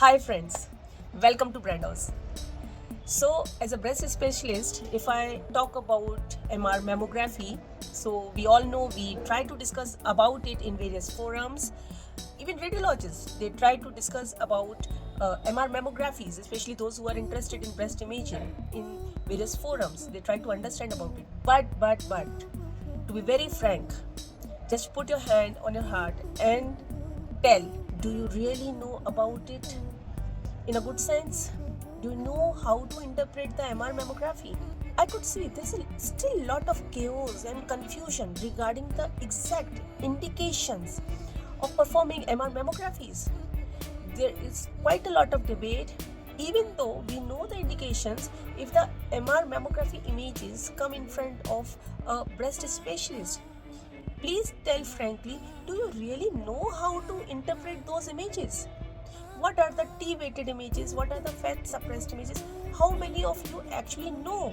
Hi friends, welcome to Brandos. So, as a breast specialist, if I talk about MR mammography, so we all know we try to discuss about it in various forums. Even radiologists, they try to discuss about MR mammographies, especially those who are interested in breast imaging in various forums. They try to understand about it. But, to be very frank, just put your hand on your heart and tell, do you really know about it in a good sense? Do you know how to interpret the MR mammography? I could see there's still a lot of chaos and confusion regarding the exact indications of performing MR mammographies. There is quite a lot of debate, even though we know the indications. If the MR mammography images come in front of a breast specialist, please tell frankly, do you really know how to interpret those images? What are the T-weighted images? What are the fat suppressed images? How many of you actually know?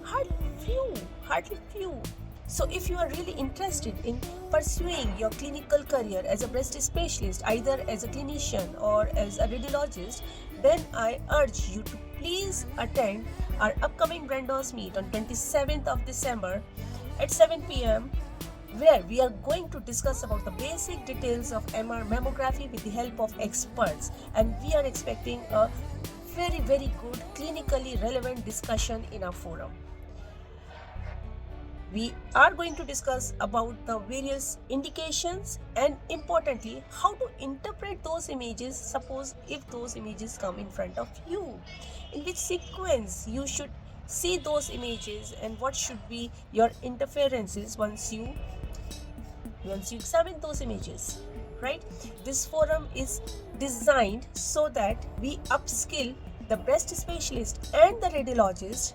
Hardly few. So if you are really interested in pursuing your clinical career as a breast specialist, either as a clinician or as a radiologist, then I urge you to please attend our upcoming Brandos meet on 27th of December at 7 p.m. where we are going to discuss about the basic details of MR mammography with the help of experts, and we are expecting a very good clinically relevant discussion in our forum. We are going to discuss about the various indications and importantly how to interpret those images. Suppose if those images come in front of you, in which sequence you should see those images and what should be your interferences once you examine those images, right? This forum is designed so that we upskill the breast specialist and the radiologist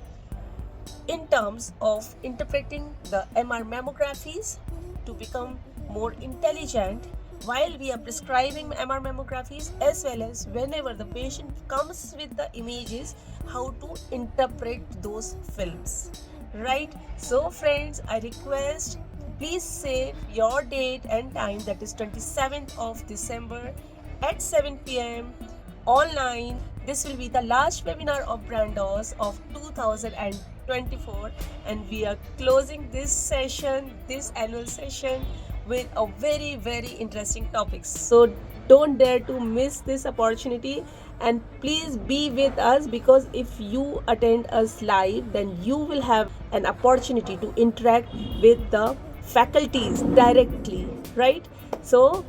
in terms of interpreting the MR mammographies to become more intelligent while we are prescribing MR mammographies, as well as whenever the patient comes with the images, how to interpret those films, right? So friends, I request, please save your date and time, that is 27th of December at 7 p.m. online. This will be the last webinar of Brandos of 2024, and we are closing this annual session with a very interesting topics. So don't dare to miss this opportunity, and please be with us, because if you attend us live, then you will have an opportunity to interact with the faculties directly, right? So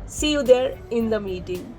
see you there in the meeting.